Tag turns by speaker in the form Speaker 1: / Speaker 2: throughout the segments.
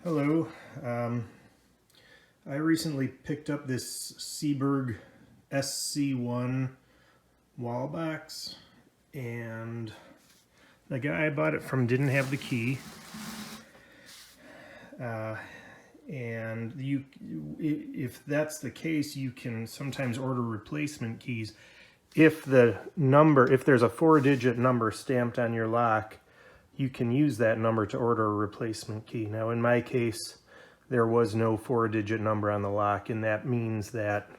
Speaker 1: Hello. I recently picked up this Seeburg SC1 Wallbox, and the guy I bought it from didn't have the key. And if that's the case, you can sometimes order replacement keys. If there's a 4-digit number stamped on your lock, you can use that number to order a replacement key. Now, in my case, there was no 4-digit number on the lock, and that means that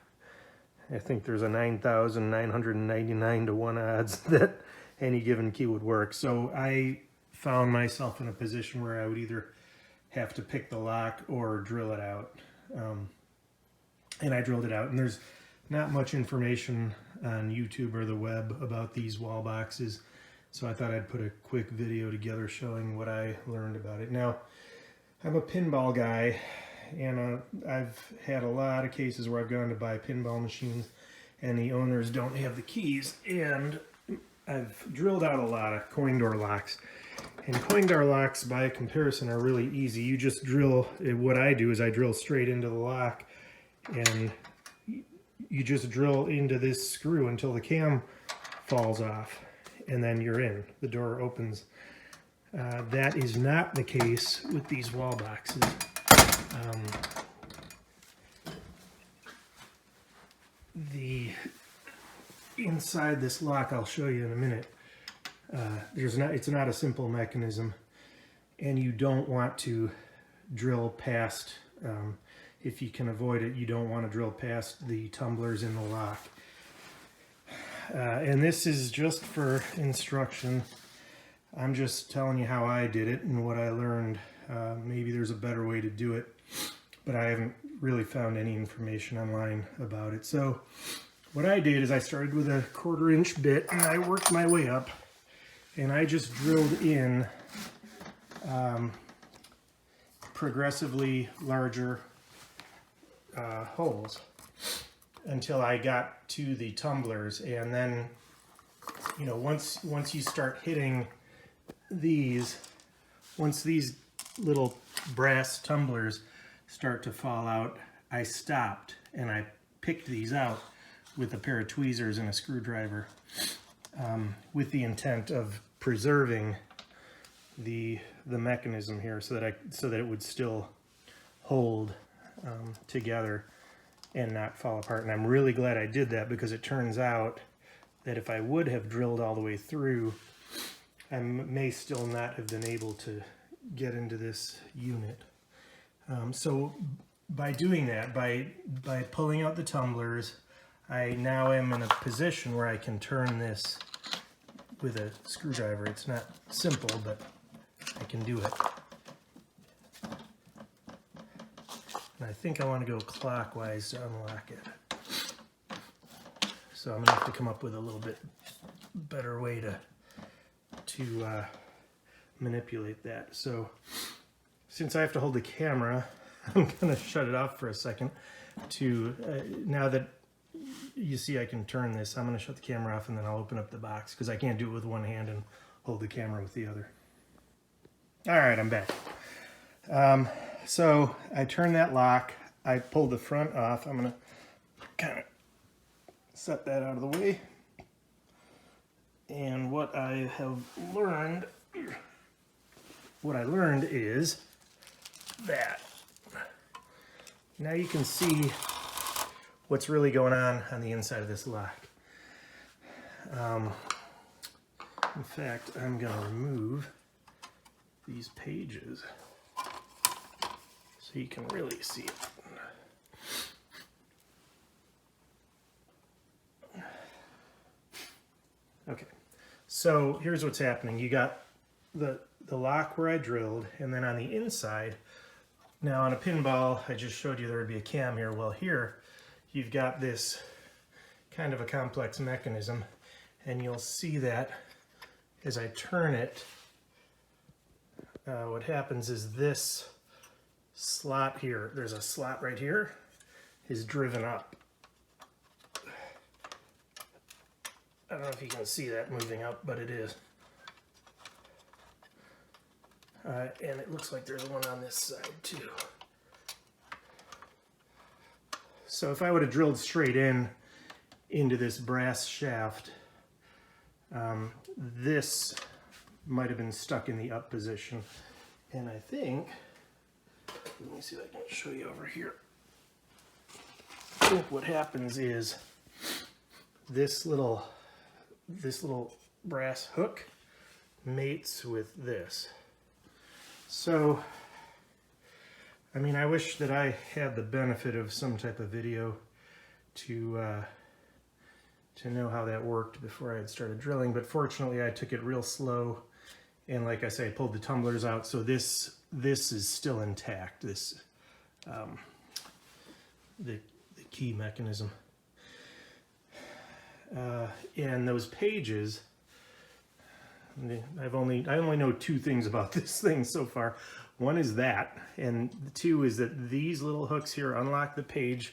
Speaker 1: I think there's a 9,999 to 1 odds that any given key would work. So I found myself in a position where I would either have to pick the lock or drill it out. And I drilled it out, and there's not much information on YouTube or the web about these wall boxes, so I thought I'd put a quick video together showing what I learned about it. Now, I'm a pinball guy, and I've had a lot of cases where I've gone to buy pinball machines and the owners don't have the keys, and I've drilled out a lot of coin door locks. And coin door locks, by comparison, are really easy. You just drill, what I do is I drill straight into the lock, and you just drill into this screw until the cam falls off, and then you're in. The door opens. That is not the case with these wall boxes. The inside this lock, I'll show you in a minute. It's not a simple mechanism, and you don't want to drill past, if you can avoid it, you don't want to drill past the tumblers in the lock. And this is just for instruction. I'm just telling you how I did it and what I learned. Maybe there's a better way to do it, but I haven't really found any information online about it. So what I did is I started with a 1/4-inch bit, and I worked my way up, and I just drilled in progressively larger holes until I got to the tumblers. And then, you know, once you start hitting these, once these little brass tumblers start to fall out, I stopped and I picked these out with a pair of tweezers and a screwdriver, with the intent of preserving the mechanism here so that it would still hold together and not fall apart. And I'm really glad I did that, because it turns out that if I would have drilled all the way through, I may still not have been able to get into this unit. So by doing that, by pulling out the tumblers, I now am in a position where I can turn this with a screwdriver. It's not simple, but I can do it. And I think I want to go clockwise to unlock it. So I'm going to have to come up with a little bit better way to manipulate that. So since I have to hold the camera, I'm going to shut it off for a second. Now that you see I can turn this, I'm going to shut the camera off, and then I'll open up the box, because I can't do it with one hand and hold the camera with the other. All right, I'm back. So I turned that lock. I pulled the front off. I'm going to kind of set that out of the way. And what I learned is that now you can see what's really going on the inside of this lock. In fact, I'm going to remove these pages so you can really see it. Okay, so here's what's happening. You got the lock where I drilled, and then on the inside, now on a pinball, I just showed you there would be a cam here. Well, here you've got this kind of a complex mechanism, and you'll see that as I turn it, what happens is this slot here, there's a slot right here, is driven up. I don't know if you can see that moving up, but it is. And it looks like there's one on this side too. So if I would have drilled straight into this brass shaft, this might have been stuck in the up position. And I think, let me see if I can show you over here. I think what happens is this little brass hook mates with this. So, I mean, I wish that I had the benefit of some type of video to know how that worked before I had started drilling, but fortunately I took it real slow, and like I say, I pulled the tumblers out, so this is still intact, this the key mechanism. And those pages, I only know two things about this thing so far. One is that, and two is that these little hooks here unlock the page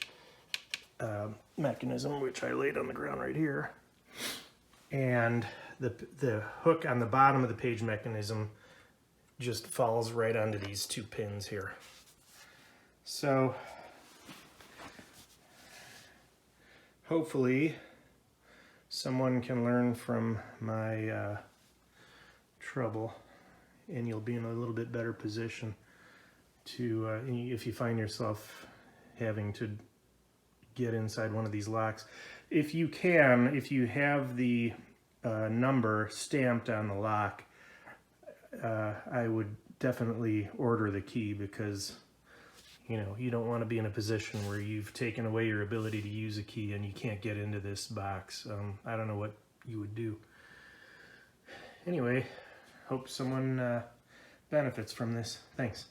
Speaker 1: mechanism, which I laid on the ground right here, and the hook on the bottom of the page mechanism just falls right onto these two pins here. So hopefully someone can learn from my trouble, and you'll be in a little bit better position to, if you find yourself having to get inside one of these locks. If you have the number stamped on the lock, I would definitely order the key, because you don't want to be in a position where you've taken away your ability to use a key and you can't get into this box. I don't know what you would do. Anyway, hope someone benefits from this. Thanks.